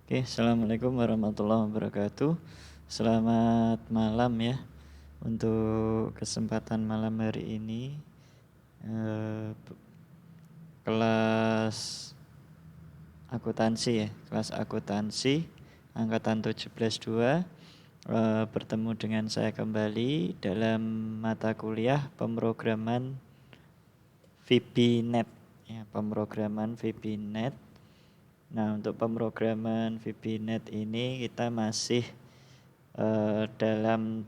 Oke, Assalamualaikum warahmatullahi wabarakatuh. Selamat malam ya. Untuk kesempatan malam hari ini kelas akuntansi ya, kelas akuntansi angkatan 17-2 bertemu dengan saya kembali dalam mata kuliah pemrograman VB.NET ya, pemrograman VB.NET. Nah, untuk pemrograman VB.NET ini kita masih dalam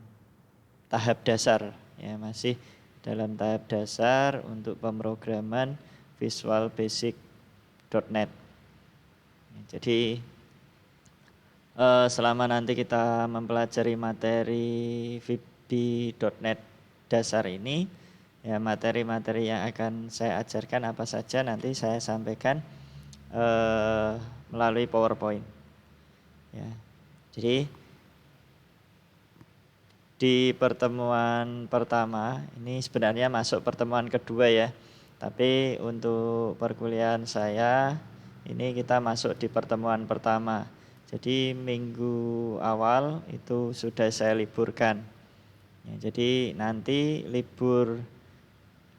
tahap dasar ya, masih dalam tahap dasar untuk pemrograman Visual Basic.NET. Ya, jadi selama nanti kita mempelajari materi VB.NET dasar ini, ya materi-materi yang akan saya ajarkan apa saja nanti saya sampaikan melalui PowerPoint. Ya, jadi di pertemuan pertama ini sebenarnya masuk pertemuan kedua ya, tapi untuk perkuliahan saya ini kita masuk di pertemuan pertama. Jadi minggu awal itu sudah saya liburkan ya, jadi nanti libur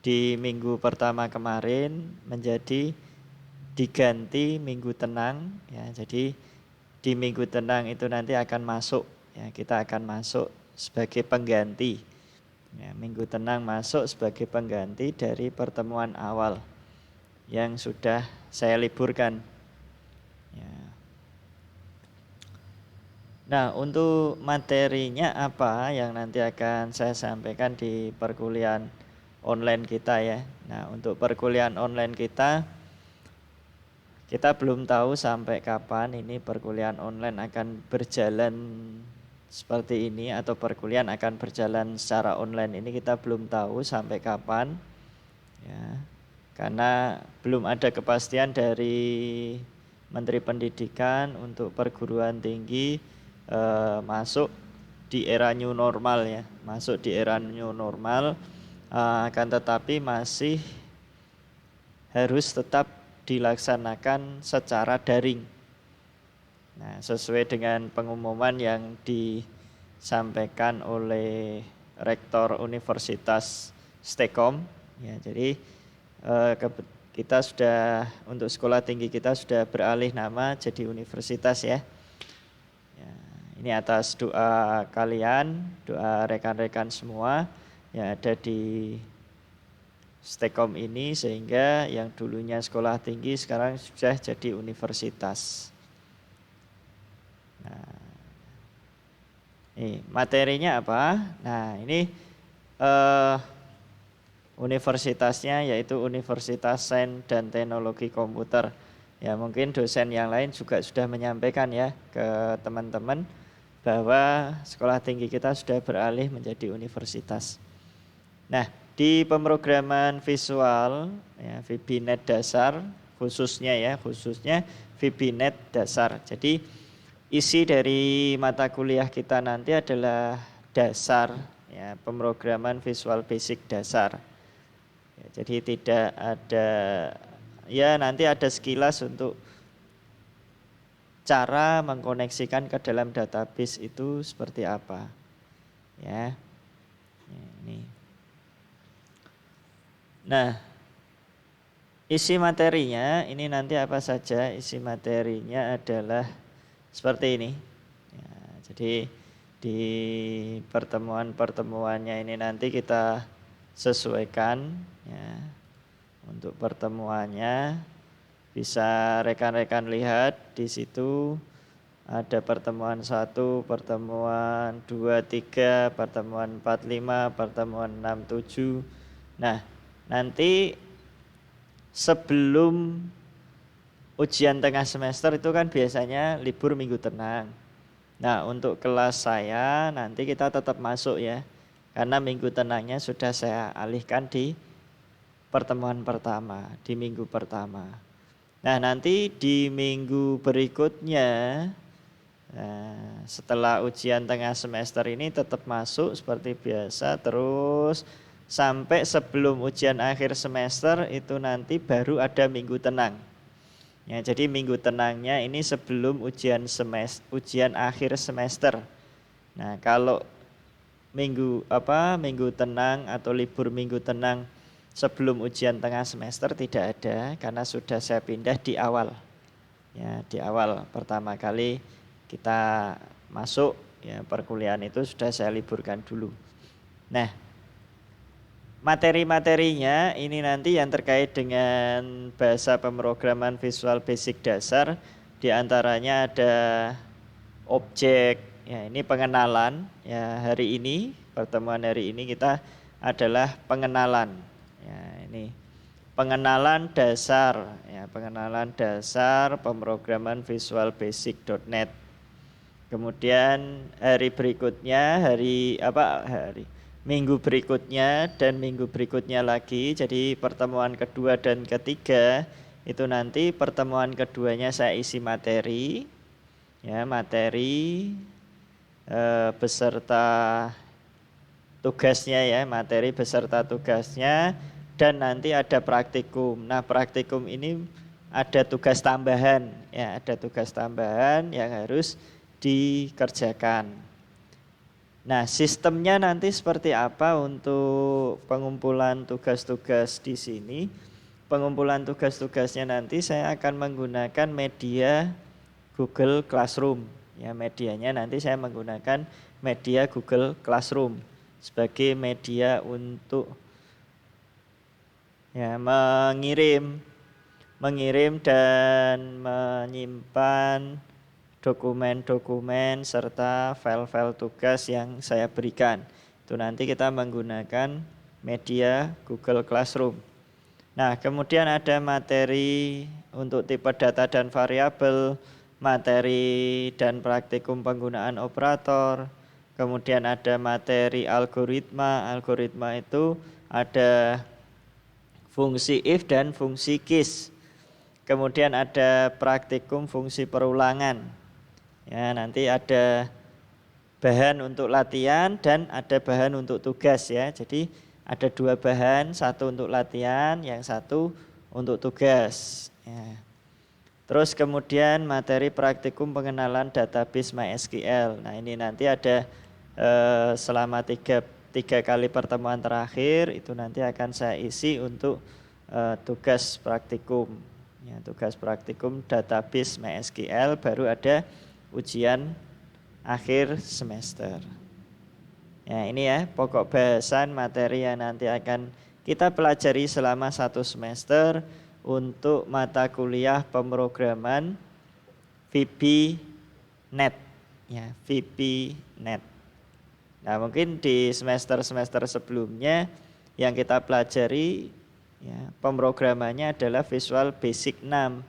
di minggu pertama kemarin menjadi diganti minggu tenang ya. Jadi di minggu tenang itu nanti akan masuk ya, kita akan masuk sebagai pengganti ya, minggu tenang masuk sebagai pengganti dari pertemuan awal yang sudah saya liburkan ya. Nah, untuk materinya apa yang nanti akan saya sampaikan di perkuliahan online kita ya. Nah, untuk perkuliahan online kita belum tahu sampai kapan ini perkuliahan online akan berjalan seperti ini, atau perkuliahan akan berjalan secara online ini kita belum tahu sampai kapan ya, karena belum ada kepastian dari Menteri Pendidikan untuk perguruan tinggi masuk di era new normal ya, masuk di era new normal, akan tetapi masih harus tetap dilaksanakan secara daring. Nah, sesuai dengan pengumuman yang disampaikan oleh Rektor Universitas Stekom ya, jadi kita sudah, untuk sekolah tinggi kita sudah beralih nama jadi universitas ya. Ya, ini atas doa kalian, doa rekan-rekan semua yang ada di Stekom ini, sehingga yang dulunya sekolah tinggi sekarang sudah jadi universitas. Nah, ini materinya apa? Nah, ini universitasnya yaitu Universitas Sains dan Teknologi Komputer. Ya, mungkin dosen yang lain juga sudah menyampaikan ya ke teman-teman bahwa sekolah tinggi kita sudah beralih menjadi universitas. Nah, di pemrograman visual ya, VB.NET dasar khususnya VB.NET dasar. Jadi isi dari mata kuliah kita nanti adalah dasar ya, pemrograman Visual Basic dasar. Ya, jadi tidak ada ya, nanti ada sekilas untuk cara mengkoneksikan ke dalam database itu seperti apa ya. Ini. Nah, isi materinya ini nanti apa saja? Isi materinya adalah seperti ini ya, jadi di pertemuan-pertemuannya ini nanti kita sesuaikan ya. Untuk pertemuannya bisa rekan-rekan lihat di situ ada pertemuan 1, pertemuan 2, 3, pertemuan 4, 5, pertemuan 6, 7. Nah, nanti sebelum ujian tengah semester itu kan biasanya libur minggu tenang. Nah, untuk kelas saya nanti kita tetap masuk ya, karena minggu tenangnya sudah saya alihkan di pertemuan pertama, di minggu pertama. Nah, nanti di minggu berikutnya setelah ujian tengah semester ini tetap masuk seperti biasa terus sampai sebelum ujian akhir semester itu nanti baru ada minggu tenang. Ya, jadi minggu tenangnya ini sebelum ujian akhir semester. Nah, kalau minggu tenang atau libur minggu tenang sebelum ujian tengah semester tidak ada, karena sudah saya pindah di awal. Ya, di awal pertama kali kita masuk ya perkuliahan itu sudah saya liburkan dulu. Nah, materi-materinya ini nanti yang terkait dengan bahasa pemrograman Visual Basic dasar, di antaranya ada objek. Ya, ini pengenalan. Ya, hari ini pertemuan hari ini kita adalah pengenalan. Ya, ini pengenalan dasar, ya, pengenalan dasar pemrograman Visual Basic.net. Kemudian hari berikutnya minggu berikutnya dan minggu berikutnya lagi. Jadi pertemuan kedua dan ketiga itu nanti pertemuan keduanya saya isi materi, ya materi beserta tugasnya, ya materi beserta tugasnya, dan nanti ada praktikum. Nah, praktikum ini ada tugas tambahan, ya ada tugas tambahan yang harus dikerjakan. Nah, sistemnya nanti seperti apa untuk pengumpulan tugas-tugas di sini? Pengumpulan tugas-tugasnya nanti saya akan menggunakan media Google Classroom. Ya, medianya nanti saya menggunakan media Google Classroom sebagai media untuk ya mengirim dan menyimpan dokumen-dokumen serta file-file tugas yang saya berikan. Itu nanti kita menggunakan media Google Classroom. Nah, kemudian ada materi untuk tipe data dan variabel, materi dan praktikum penggunaan operator. Kemudian ada materi algoritma. Algoritma itu ada fungsi if dan fungsi case. Kemudian ada praktikum fungsi perulangan. Ya, nanti ada bahan untuk latihan dan ada bahan untuk tugas, ya. Jadi ada dua bahan, satu untuk latihan, yang satu untuk tugas. Ya. Terus kemudian materi praktikum pengenalan database MySQL. Nah, ini nanti ada selama tiga kali pertemuan terakhir itu nanti akan saya isi untuk tugas praktikum. Ya, tugas praktikum database MySQL, baru ada ujian akhir semester. Ya, ini ya pokok bahasan materi yang nanti akan kita pelajari selama 1 semester untuk mata kuliah pemrograman VB.NET. Ya, VB.NET. Nah, mungkin di semester-semester sebelumnya yang kita pelajari ya, pemrogramannya adalah Visual Basic 6.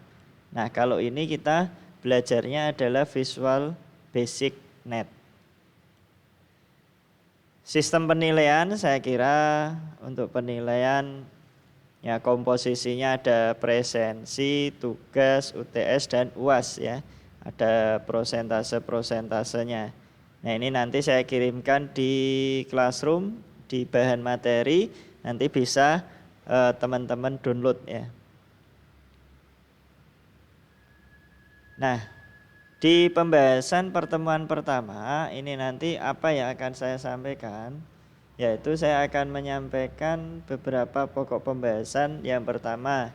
Nah, kalau ini kita belajarnya adalah Visual Basic .NET. Sistem penilaian saya kira untuk penilaian ya komposisinya ada presensi, tugas, UTS dan UAS, ya. Ada prosentase-prosentasenya. Nah, ini nanti saya kirimkan di Classroom di bahan materi, nanti bisa teman-teman download, ya. Nah, di pembahasan pertemuan pertama ini nanti apa yang akan saya sampaikan, yaitu saya akan menyampaikan beberapa pokok pembahasan. Yang pertama,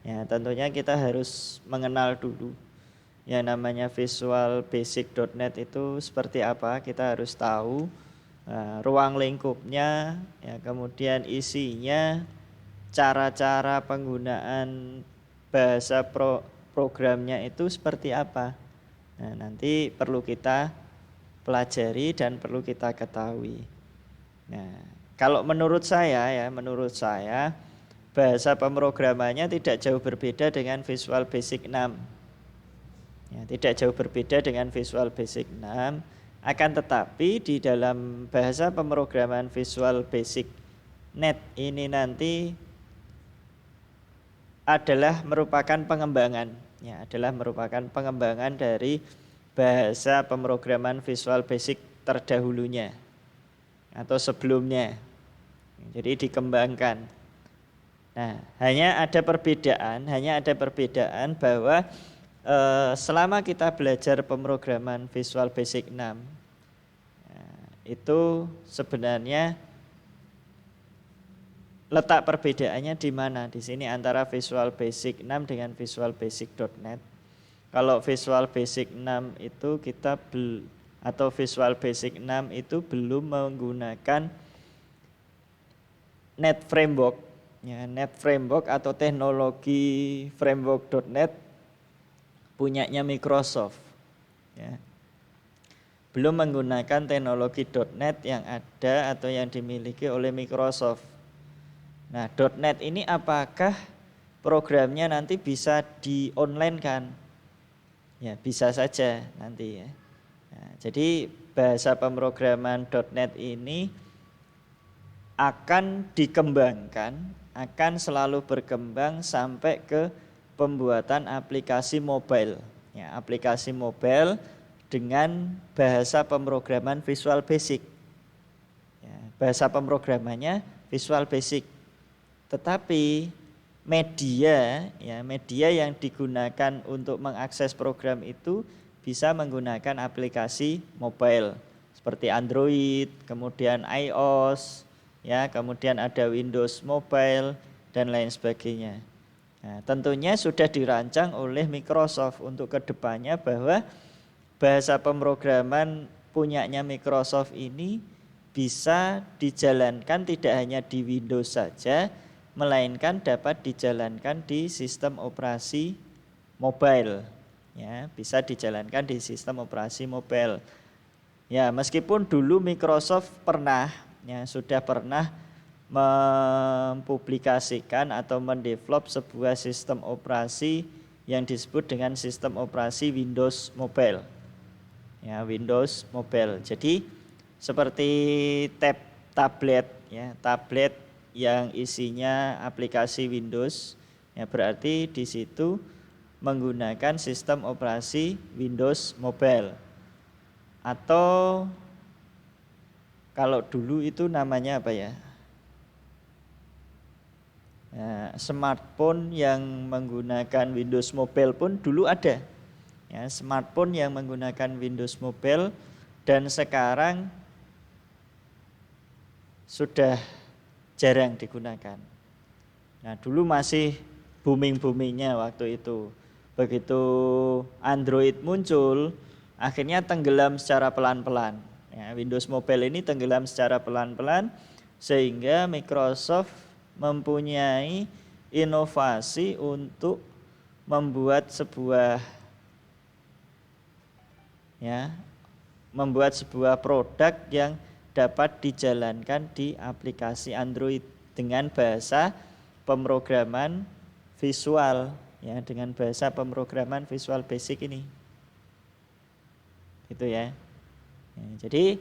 ya tentunya kita harus mengenal dulu yang namanya Visual Basic.NET itu seperti apa. Kita harus tahu ruang lingkupnya, ya kemudian isinya, cara-cara penggunaan bahasa programnya itu seperti apa. Nah, nanti perlu kita pelajari dan perlu kita ketahui. Nah, kalau menurut saya bahasa pemrogramannya tidak jauh berbeda dengan Visual Basic 6. Ya, tidak jauh berbeda dengan Visual Basic 6. Akan tetapi di dalam bahasa pemrograman Visual Basic .NET ini nanti adalah merupakan pengembangan, ya adalah merupakan pengembangan dari bahasa pemrograman Visual Basic terdahulunya atau sebelumnya. Jadi dikembangkan. Nah, hanya ada perbedaan bahwa selama kita belajar pemrograman Visual Basic 6, itu sebenarnya letak perbedaannya di mana? Di sini antara Visual Basic 6 dengan Visual Basic.NET. Kalau Visual Basic 6 itu atau Visual Basic 6 itu belum menggunakan Net Framework. Ya, Net Framework atau teknologi framework.NET punyanya Microsoft. Ya. Belum menggunakan teknologi .NET yang ada atau yang dimiliki oleh Microsoft. Nah, .NET ini apakah programnya nanti bisa di-online kan? Ya, bisa saja nanti ya. Nah, jadi bahasa pemrograman .NET ini akan dikembangkan, akan selalu berkembang sampai ke pembuatan aplikasi mobile. Ya, aplikasi mobile dengan bahasa pemrograman Visual Basic. Ya, bahasa pemrogramannya Visual Basic. Tetapi media yang digunakan untuk mengakses program itu bisa menggunakan aplikasi mobile seperti Android, kemudian iOS, ya, kemudian ada Windows Mobile dan lain sebagainya. Nah, tentunya sudah dirancang oleh Microsoft untuk kedepannya bahwa bahasa pemrograman punyanya Microsoft ini bisa dijalankan tidak hanya di Windows saja, melainkan dapat dijalankan di sistem operasi mobile. Ya, bisa dijalankan di sistem operasi mobile. Ya, meskipun dulu Microsoft sudah pernah mempublikasikan atau mendevelop sebuah sistem operasi yang disebut dengan sistem operasi Windows Mobile. Ya, Windows Mobile. Jadi seperti tablet yang isinya aplikasi Windows, ya berarti di situ menggunakan sistem operasi Windows Mobile. Atau kalau dulu itu namanya apa ya? Ya, smartphone yang menggunakan Windows Mobile pun dulu ada. Ya, smartphone yang menggunakan Windows Mobile dan sekarang sudah jarang digunakan. Nah, dulu masih booming-boomingnya waktu itu. Begitu Android muncul, akhirnya tenggelam secara pelan-pelan. Ya, Windows Mobile ini tenggelam secara pelan-pelan sehingga Microsoft mempunyai inovasi untuk membuat sebuah produk yang dapat dijalankan di aplikasi Android dengan bahasa pemrograman visual, ya, dengan bahasa pemrograman Visual Basic ini. Gitu ya. Jadi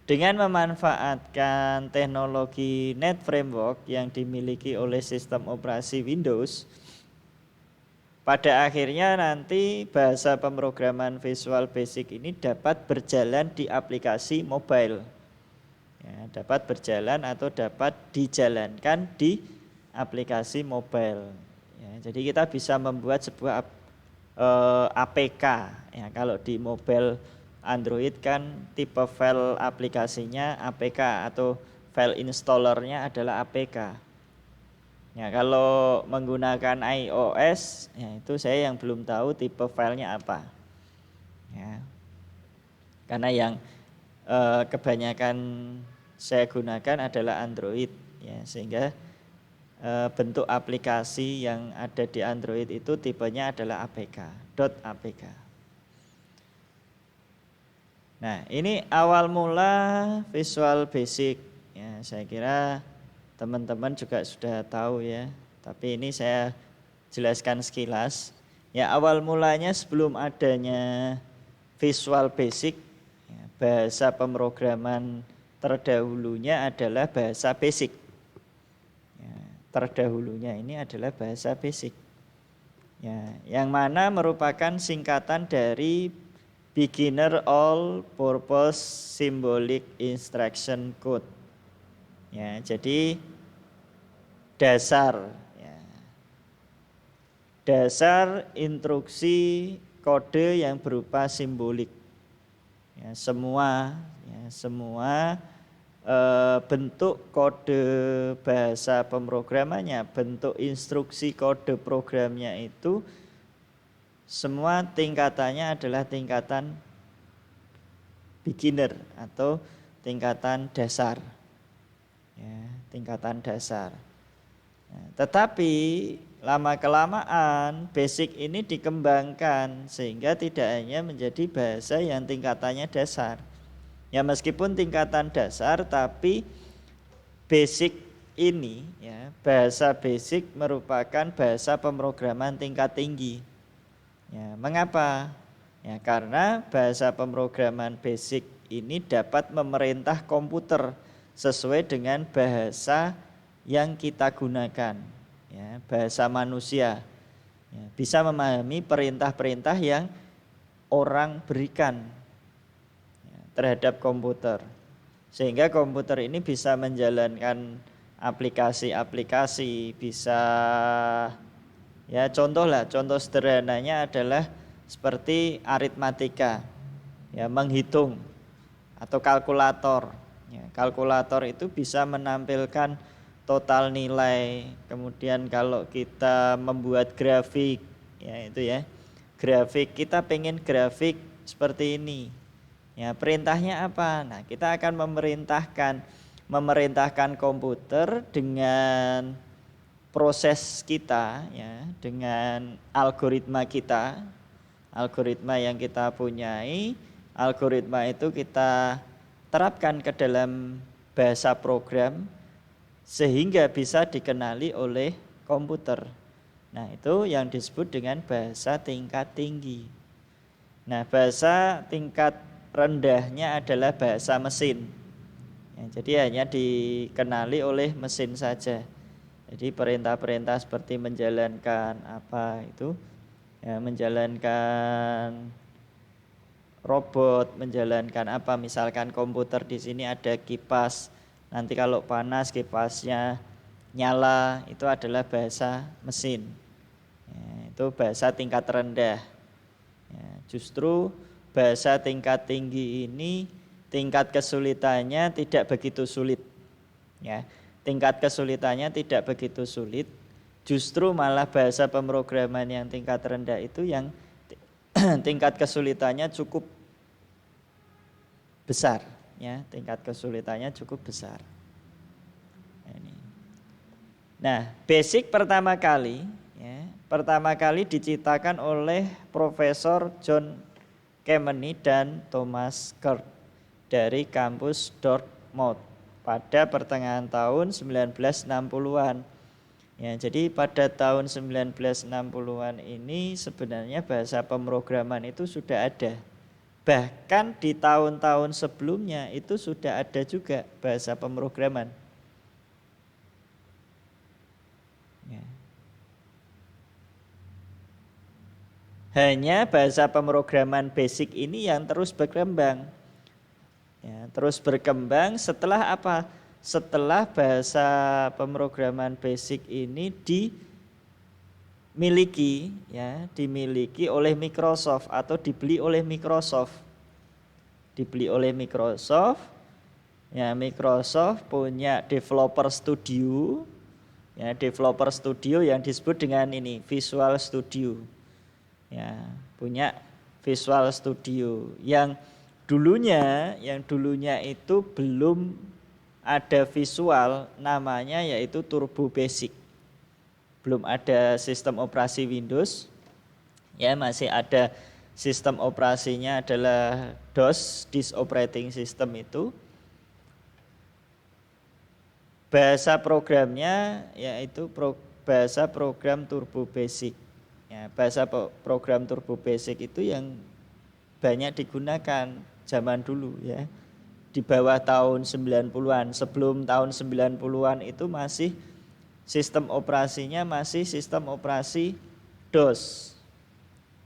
dengan memanfaatkan teknologi Net Framework yang dimiliki oleh sistem operasi Windows, pada akhirnya nanti bahasa pemrograman Visual Basic ini dapat berjalan di aplikasi mobile. Ya, dapat berjalan atau dapat dijalankan di aplikasi mobile. Ya, jadi kita bisa membuat sebuah APK. Ya, kalau di mobile Android kan tipe file aplikasinya APK atau file installernya adalah APK. Ya, kalau menggunakan iOS, ya itu saya yang belum tahu tipe filenya apa. Ya. Karena yang kebanyakan saya gunakan adalah Android, ya, sehingga bentuk aplikasi yang ada di Android itu tipenya adalah APK, .apk. Nah, ini awal mula Visual Basic. Ya, saya kira teman-teman juga sudah tahu ya, tapi ini saya jelaskan sekilas. Ya, awal mulanya sebelum adanya Visual Basic, ya, bahasa pemrograman terdahulunya adalah bahasa Basic. Ya, terdahulunya ini adalah bahasa Basic. Ya, yang mana merupakan singkatan dari Beginner All Purpose Symbolic Instruction Code. Ya, jadi dasar dasar instruksi kode yang berupa simbolik. Ya, semua bentuk kode bahasa pemrogramannya, bentuk instruksi kode programnya itu semua tingkatannya adalah tingkatan beginner atau tingkatan dasar. Ya, tingkatan dasar. Nah, tetapi lama-kelamaan basic ini dikembangkan sehingga tidak hanya menjadi bahasa yang tingkatannya dasar. Ya meskipun tingkatan dasar tapi basic ini ya, bahasa basic merupakan bahasa pemrograman tingkat tinggi. Ya, mengapa? Ya karena bahasa pemrograman basic ini dapat memerintah komputer sesuai dengan bahasa yang kita gunakan. Ya, bahasa manusia. Ya, bisa memahami perintah-perintah yang orang berikan terhadap komputer. Sehingga komputer ini bisa menjalankan aplikasi-aplikasi, bisa ya contoh sederhananya adalah seperti aritmatika. Ya, menghitung atau kalkulator. Ya, kalkulator itu bisa menampilkan total nilai. Kemudian kalau kita membuat grafik, ya itu ya. Grafik kita pengen grafik seperti ini. Ya, perintahnya apa? Nah, kita akan memerintahkan komputer dengan proses kita ya, dengan algoritma kita. Algoritma yang kita punyai, algoritma itu kita terapkan ke dalam bahasa program sehingga bisa dikenali oleh komputer. Nah, itu yang disebut dengan bahasa tingkat tinggi. Nah, bahasa tingkat rendahnya adalah bahasa mesin. Ya, jadi hanya dikenali oleh mesin saja. Jadi perintah-perintah seperti menjalankan apa itu, ya, menjalankan robot, menjalankan apa, misalkan komputer di sini ada kipas. Nanti kalau panas kipasnya nyala, itu adalah bahasa mesin. Ya, itu bahasa tingkat rendah. Ya, justru bahasa tingkat tinggi ini tingkat kesulitannya tidak begitu sulit. Ya, tingkat kesulitannya tidak begitu sulit. Justru malah bahasa pemrograman yang tingkat rendah itu yang tingkat kesulitannya cukup besar. Ya, tingkat kesulitannya cukup besar. Nah, basic pertama kali diciptakan oleh Profesor John Kemeny dan Thomas Kirk dari kampus Dartmouth pada pertengahan tahun 1960-an. Ya, jadi pada tahun 1960-an ini sebenarnya bahasa pemrograman itu sudah ada. Bahkan di tahun-tahun sebelumnya itu sudah ada juga bahasa pemrograman. Ya. Hanya bahasa pemrograman basic ini yang terus berkembang. Ya, terus berkembang setelah apa? Setelah bahasa pemrograman basic ini dimiliki oleh Microsoft atau dibeli oleh Microsoft. Dibeli oleh Microsoft. Ya, Microsoft punya developer studio. Ya, developer studio yang disebut dengan ini Visual Studio. Ya, punya Visual Studio yang dulunya itu belum ada visual, namanya yaitu Turbo Basic. Belum ada sistem operasi Windows. Ya, masih ada sistem operasinya adalah DOS, Disk Operating System itu. Bahasa programnya yaitu bahasa program Turbo Basic. Ya, bahasa program Turbo Basic itu yang banyak digunakan zaman dulu ya. Di bawah tahun 90-an, sebelum tahun 90-an itu masih sistem operasinya masih sistem operasi DOS.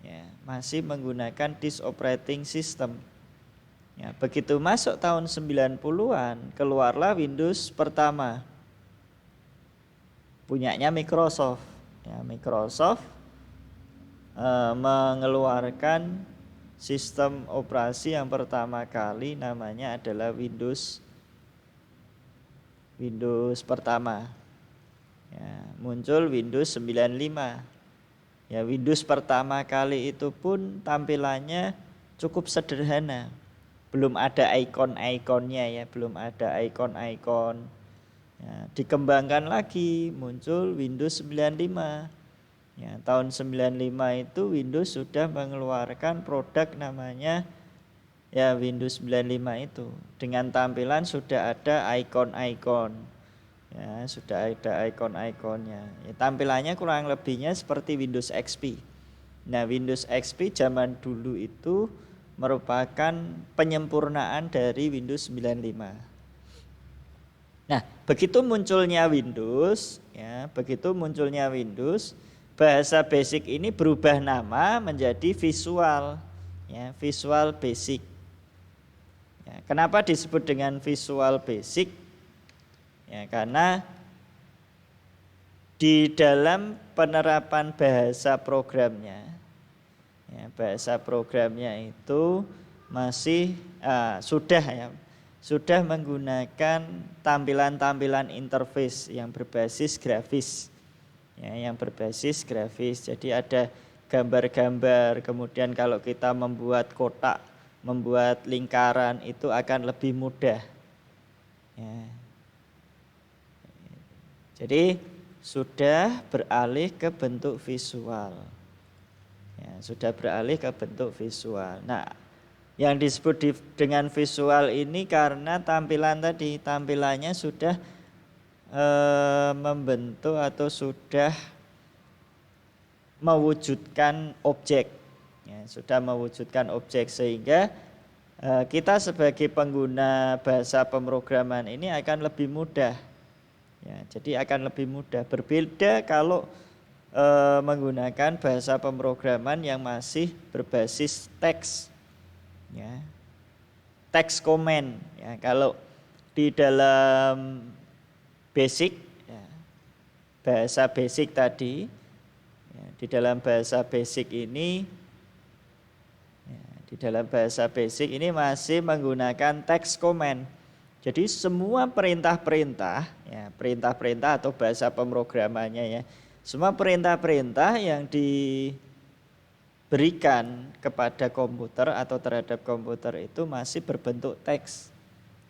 Ya, masih menggunakan Disk Operating System. Ya, begitu masuk tahun 90-an keluarlah Windows pertama. Punyanya Microsoft. Ya, Microsoft mengeluarkan sistem operasi yang pertama kali, namanya adalah Windows pertama. Ya, muncul Windows 95. Ya, Windows pertama kali itu pun tampilannya cukup sederhana. Belum ada ikon-ikonnya ya, belum ada ikon-ikon. Ya, dikembangkan lagi, muncul Windows 95. Ya, tahun 95 itu Windows sudah mengeluarkan produk namanya ya Windows 95 itu. Dengan tampilan sudah ada ikon-ikon. Ya, sudah ada ikon-ikonnya. Ya, tampilannya kurang lebihnya seperti Windows XP. Nah, Windows XP zaman dulu itu merupakan penyempurnaan dari Windows 95. Nah, begitu munculnya Windows, bahasa Basic ini berubah nama menjadi Visual, ya, Visual Basic. Ya, kenapa disebut dengan Visual Basic? Ya, karena di dalam penerapan bahasa programnya, ya, bahasa programnya itu masih sudah menggunakan tampilan-tampilan interface yang berbasis grafis, ya, Jadi ada gambar-gambar, kemudian kalau kita membuat kotak, membuat lingkaran itu akan lebih mudah. Ya. Jadi sudah beralih ke bentuk visual. Ya, sudah beralih ke bentuk visual. Nah, yang disebut dengan visual ini karena tampilannya sudah membentuk atau sudah mewujudkan objek. Ya, sudah mewujudkan objek sehingga kita sebagai pengguna bahasa pemrograman ini akan lebih mudah. Ya, jadi akan lebih mudah. Berbeda kalau menggunakan bahasa pemrograman yang masih berbasis teks, ya, teks command. Ya, kalau di dalam basic, ya, bahasa basic tadi, ya, di dalam bahasa basic ini, masih menggunakan teks command. Jadi semua perintah-perintah, ya, perintah-perintah atau bahasa pemrogramannya ya, semua perintah-perintah yang diberikan kepada komputer atau terhadap komputer itu masih berbentuk teks.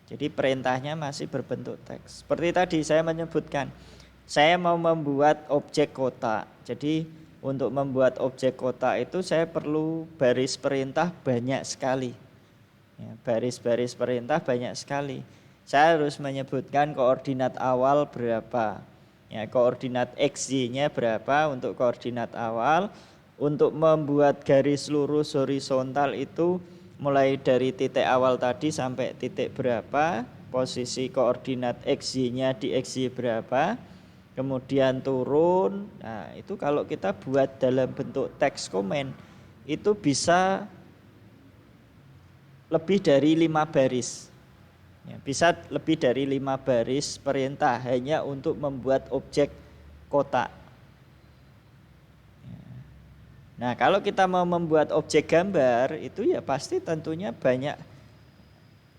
Jadi perintahnya masih berbentuk teks. Seperti tadi saya menyebutkan, saya mau membuat objek kotak. Jadi untuk membuat objek kotak itu saya perlu baris perintah banyak sekali. Ya, baris-baris perintah banyak sekali. Saya harus menyebutkan koordinat awal berapa. Ya, koordinat XY-nya berapa untuk koordinat awal. Untuk membuat garis lurus horizontal itu mulai dari titik awal tadi sampai titik berapa. Posisi koordinat XY-nya di XY berapa. Kemudian turun. Nah, itu kalau kita buat dalam bentuk teks command itu bisa lebih dari 5 baris. Ya, bisa lebih dari 5 baris perintah hanya untuk membuat objek kotak. Ya. Nah, kalau kita mau membuat objek gambar itu ya pasti tentunya banyak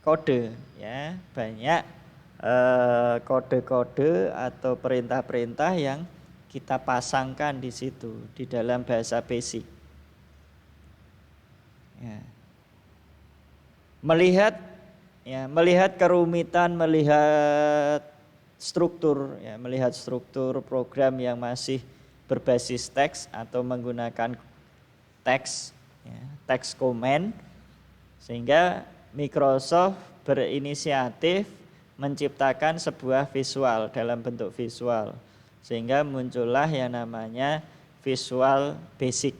kode, ya, banyak kode-kode atau perintah-perintah yang kita pasangkan di situ di dalam bahasa basic. Ya. Melihat kerumitan, melihat struktur program yang masih berbasis teks atau menggunakan teks, ya, teks command, sehingga Microsoft berinisiatif menciptakan sebuah visual dalam bentuk visual, sehingga muncullah yang namanya Visual Basic,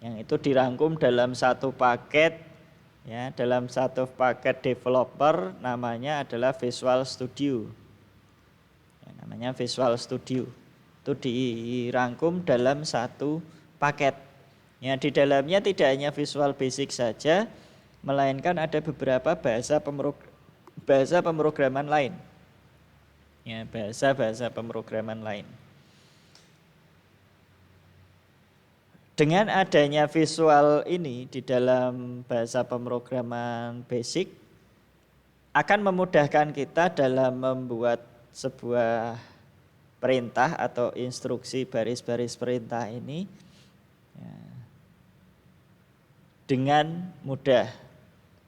yang itu dirangkum dalam satu paket. Ya, dalam satu paket developer namanya adalah Visual Studio. Ya, namanya Visual Studio. Itu dirangkum dalam satu paket. Ya, di dalamnya tidak hanya Visual Basic saja, melainkan ada beberapa bahasa pemrograman lain. Ya, bahasa pemrograman lain. Dengan adanya visual ini di dalam bahasa pemrograman basic akan memudahkan kita dalam membuat sebuah perintah atau instruksi baris-baris perintah ini ya, dengan mudah.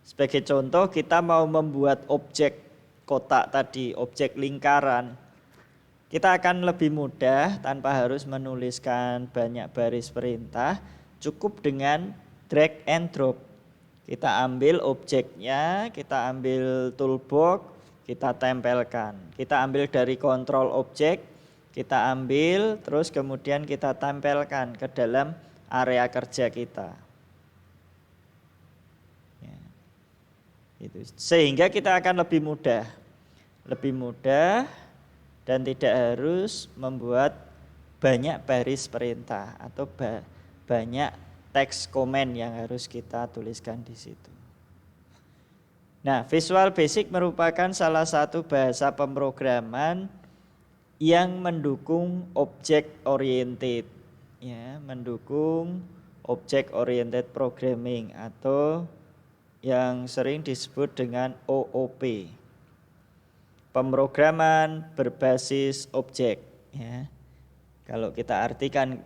Sebagai contoh, kita mau membuat objek kotak tadi, objek lingkaran. Kita akan lebih mudah tanpa harus menuliskan banyak baris perintah, cukup dengan drag and drop. Kita ambil objeknya, kita ambil toolbox, kita tempelkan. Kita ambil dari kontrol objek, kita ambil terus kemudian kita tempelkan ke dalam area kerja kita. Ya. Itu. Sehingga kita akan lebih mudah dan tidak harus membuat banyak baris perintah atau banyak teks komen yang harus kita tuliskan di situ. Nah, Visual Basic merupakan salah satu bahasa pemrograman yang mendukung object oriented, ya, mendukung object oriented programming atau yang sering disebut dengan OOP. Pemrograman berbasis objek, ya. Kalau kita artikan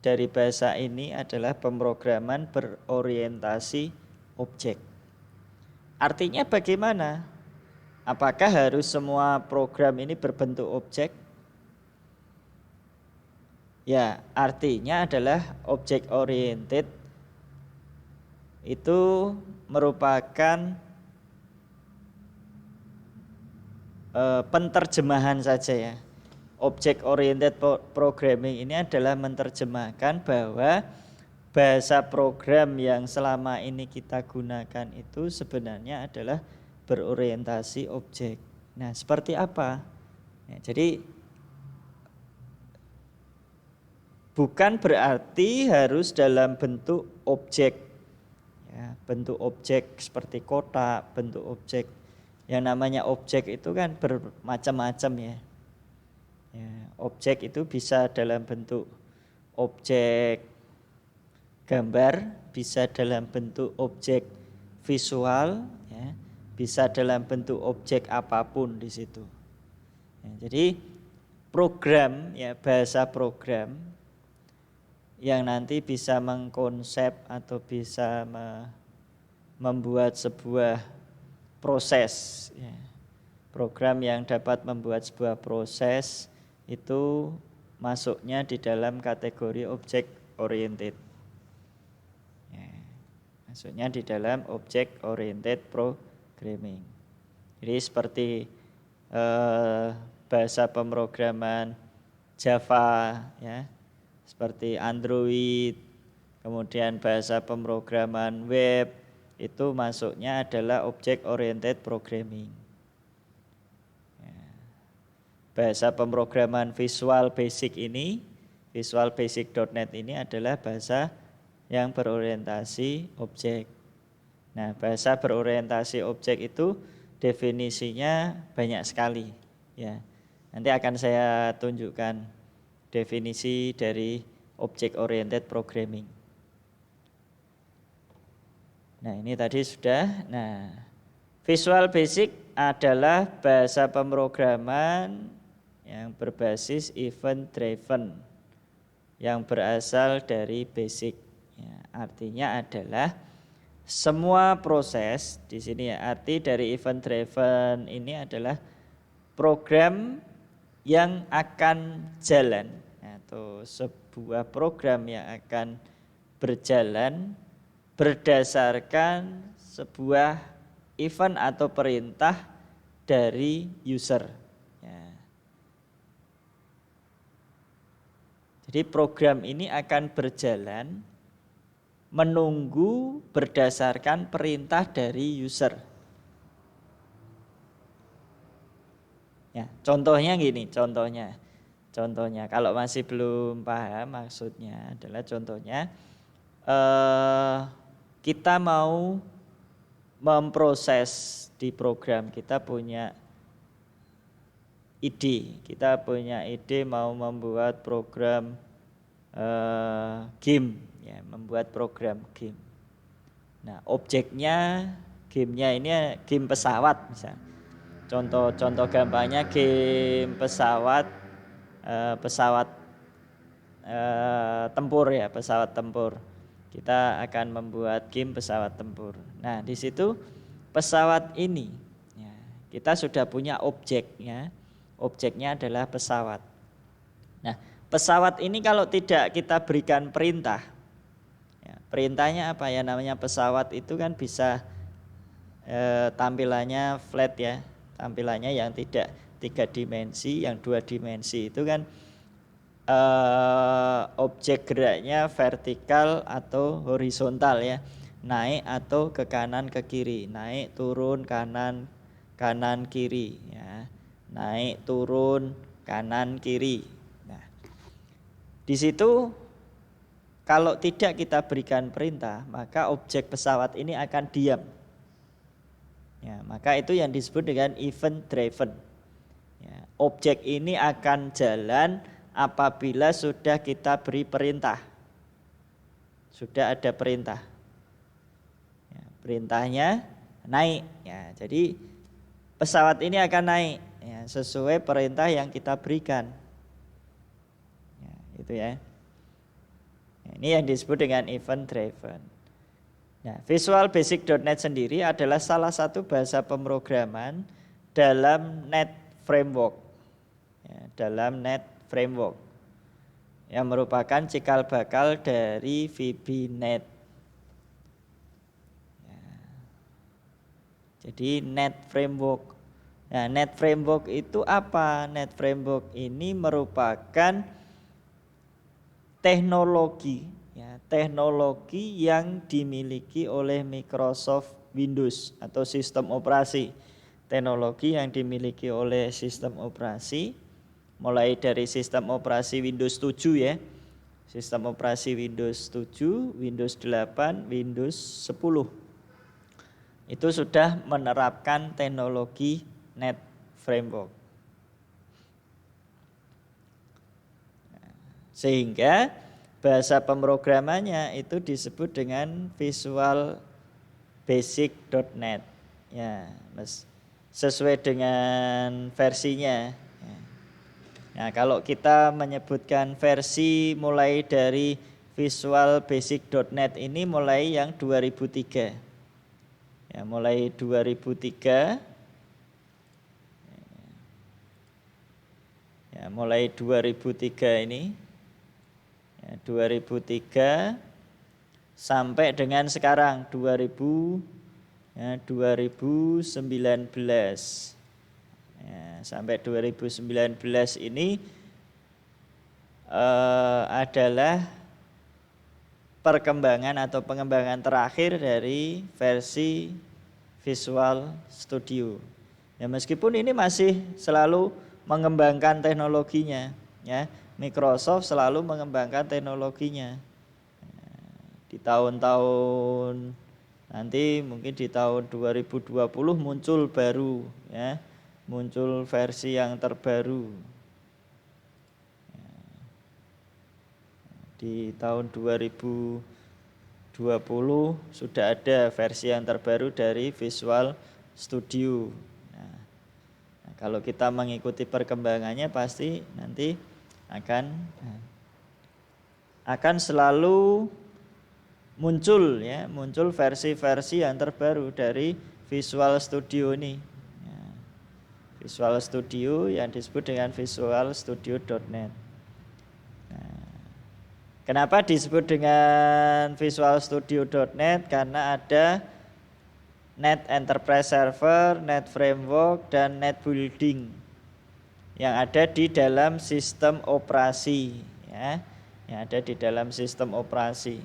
dari bahasa ini adalah pemrograman berorientasi objek. Artinya bagaimana? Apakah harus semua program ini berbentuk objek? Ya, artinya adalah objek oriented itu merupakan penterjemahan saja ya. Object oriented programming ini adalah menerjemahkan bahwa bahasa program yang selama ini kita gunakan itu sebenarnya adalah berorientasi objek. Nah, seperti apa? Ya, jadi bukan berarti harus dalam bentuk objek. Ya, bentuk objek seperti kotak, bentuk objek. Yang namanya objek itu kan bermacam-macam ya. Ya, objek itu bisa dalam bentuk objek gambar, bisa dalam bentuk objek visual, ya, bisa dalam bentuk objek apapun di situ. Ya, jadi program, ya, bahasa program yang nanti bisa mengkonsep atau bisa membuat sebuah proses, ya. Program yang dapat membuat sebuah proses itu masuknya di dalam kategori object oriented, ya. Masuknya di dalam object oriented programming. Jadi seperti bahasa pemrograman Java, ya, seperti Android, kemudian bahasa pemrograman web, itu masuknya adalah object oriented programming. Ya. Bahasa pemrograman Visual Basic ini, visualbasic.net ini adalah bahasa yang berorientasi objek. Nah, bahasa berorientasi objek itu definisinya banyak sekali, ya. Nanti akan saya tunjukkan definisi dari object oriented programming. Nah, ini tadi sudah. Nah, Visual Basic adalah bahasa pemrograman yang berbasis event driven yang berasal dari basic. Ya, artinya adalah semua proses di sini, ya, arti dari event driven ini adalah program yang akan jalan atau sebuah program yang akan berjalan berdasarkan sebuah event atau perintah dari user. Ya. Jadi program ini akan berjalan menunggu berdasarkan perintah dari user. Ya, contohnya gini, contohnya kalau masih belum paham maksudnya adalah contohnya kita mau memproses di program, kita punya ide. Kita punya ide mau membuat program game, ya, membuat program game. Nah, objeknya gamenya ini game pesawat misalnya. Contoh gampangnya game pesawat tempur ya, pesawat tempur. Kita akan membuat game pesawat tempur. Nah, di situ pesawat ini, ya, kita sudah punya objeknya. Objeknya adalah pesawat. Nah, pesawat ini kalau tidak kita berikan perintah, ya, perintahnya apa ya, namanya pesawat itu kan bisa tampilannya flat ya, tampilannya yang tidak 3 dimensi, yang 2 dimensi itu kan objek geraknya vertikal atau horizontal ya, naik atau ke kanan ke kiri, naik turun kanan kiri ya, naik turun kanan kiri. Nah, di situ kalau tidak kita berikan perintah, maka objek pesawat ini akan diam. Ya, maka itu yang disebut dengan event driven. Ya, objek ini akan jalan apabila sudah kita beri perintah. Sudah ada perintah. Ya, perintahnya naik. Ya, jadi pesawat ini akan naik ya, sesuai perintah yang kita berikan. Ya, itu ya. Ya, ini yang disebut dengan event driven. Nah, Visual Basic.NET sendiri adalah salah satu bahasa pemrograman dalam Net Framework. Ya, dalam Net Framework yang merupakan cikal bakal dari VB.NET. Ya. Jadi Net Framework. Nah, Net Framework itu apa? Net Framework ini merupakan teknologi, ya, teknologi yang dimiliki oleh Microsoft Windows atau sistem operasi. Teknologi yang dimiliki oleh sistem operasi, mulai dari sistem operasi Windows 7 ya. Sistem operasi Windows 7, Windows 8, Windows 10. Itu sudah menerapkan teknologi Net Framework. Sehingga bahasa pemrogramannya itu disebut dengan Visual Basic.NET. Ya, sesuai dengan versinya. Nah, kalau kita menyebutkan versi mulai dari Visual Basic.NET ini mulai yang 2003. Ya, mulai 2003. Ya, mulai 2003 ini. Ya, 2003 sampai dengan sekarang 2019. Ya, sampai 2019 ini adalah perkembangan atau pengembangan terakhir dari versi Visual Studio. Ya, meskipun ini masih selalu mengembangkan teknologinya, ya, Microsoft selalu mengembangkan teknologinya. Ya, di tahun-tahun nanti mungkin di tahun 2020 muncul baru, ya, muncul versi yang terbaru. Ya, di tahun 2020 sudah ada versi yang terbaru dari Visual Studio. Nah, kalau kita mengikuti perkembangannya pasti nanti akan selalu muncul, ya, muncul versi-versi yang terbaru dari Visual Studio ini. Ya, Visual Studio yang disebut dengan Visual Studio.NET. Nah, kenapa disebut dengan Visual Studio.NET? Karena ada Net Enterprise Server, Net Framework, dan Net Building yang ada di dalam sistem operasi, ya, yang ada di dalam sistem operasi.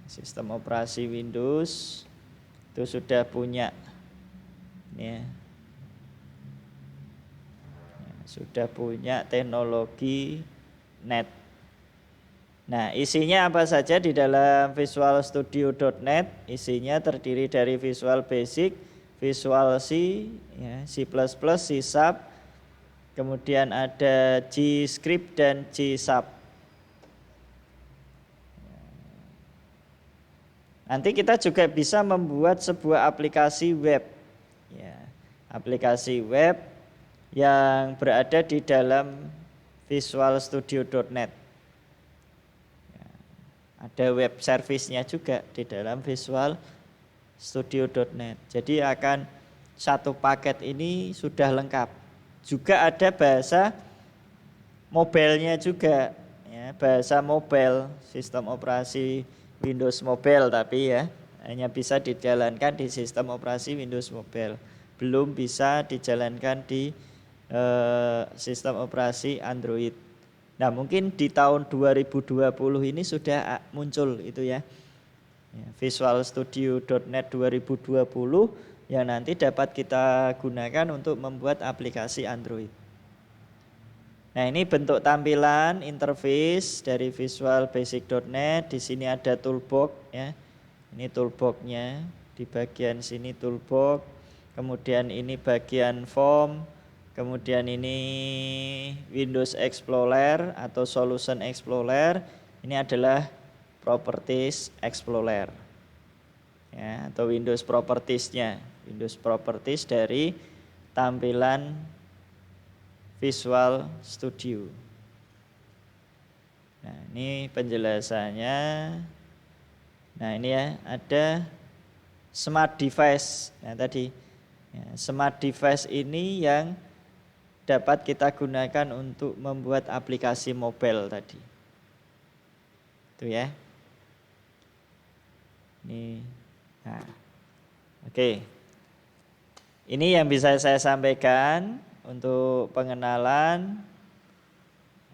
Sistem operasi Windows itu sudah punya, ya, sudah punya teknologi Net. Nah, isinya apa saja di dalam Visual Studio.NET? Isinya terdiri dari Visual Basic, Visual C, ya, C++, C#, kemudian ada G-Script dan G-Sharp. Nanti kita juga bisa membuat sebuah aplikasi web, ya, aplikasi web yang berada di dalam Visual Studio.net. Ya, ada web service-nya juga di dalam Visual Studio.net. Jadi akan satu paket ini sudah lengkap. Juga ada bahasa mobile-nya juga, ya, bahasa mobile, sistem operasi Windows Mobile, tapi ya hanya bisa dijalankan di sistem operasi Windows Mobile, belum bisa dijalankan di sistem operasi Android. Nah, mungkin di tahun 2020 ini sudah muncul itu ya, Visual Studio.net 2020 yang nanti dapat kita gunakan untuk membuat aplikasi Android. Nah, ini bentuk tampilan interface dari visualbasic.net. Di sini ada toolbox ya. Ini toolboxnya, di bagian sini toolbox. Kemudian ini bagian form. Kemudian ini Windows Explorer atau Solution Explorer. Ini adalah Properties Explorer. Ya, atau Windows Properties-nya. Windows Properties dari tampilan Visual Studio. Nah, ini penjelasannya. Nah, ini ya, ada Smart Device. Nah, tadi ya, Smart Device ini yang dapat kita gunakan untuk membuat aplikasi mobile tadi. Itu ya. Ini. Nah. Oke. Ini yang bisa saya sampaikan untuk pengenalan,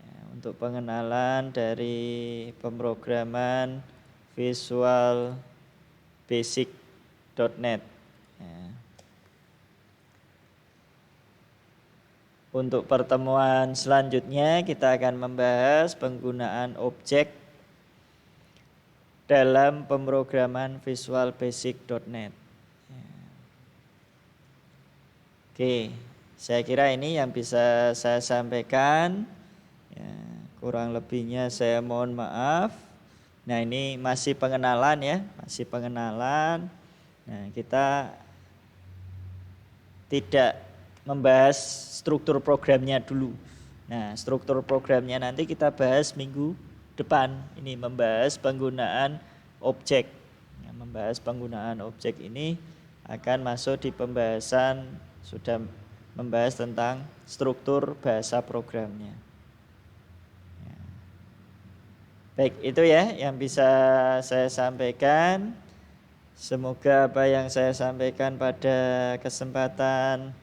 ya, untuk pengenalan dari pemrograman visualbasic.net. Ya. Untuk pertemuan selanjutnya kita akan membahas penggunaan objek dalam pemrograman visualbasic.net. Ya. Oke. Saya kira ini yang bisa saya sampaikan. Ya, kurang lebihnya saya mohon maaf. Nah, ini masih pengenalan ya, masih pengenalan. Nah, kita tidak membahas struktur programnya dulu. Nah, struktur programnya nanti kita bahas minggu depan. Ini membahas penggunaan objek. Ya, membahas penggunaan objek ini akan masuk di pembahasan, sudah membahas tentang struktur bahasa programnya. Ya. Baik, itu ya yang bisa saya sampaikan. Semoga apa yang saya sampaikan pada kesempatan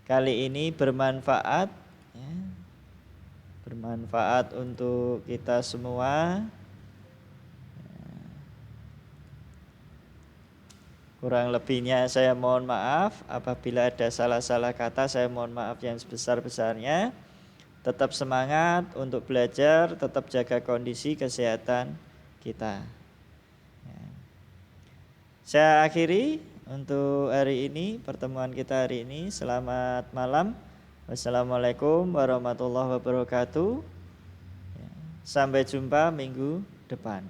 kali ini bermanfaat, ya. Bermanfaat untuk kita semua. Kurang lebihnya saya mohon maaf. Apabila ada salah-salah kata, saya mohon maaf yang sebesar-besarnya. Tetap semangat untuk belajar, tetap jaga kondisi kesehatan kita. Ya. Saya akhiri untuk hari ini, pertemuan kita hari ini. Selamat malam. Wassalamualaikum warahmatullahi wabarakatuh. Ya. Sampai jumpa minggu depan.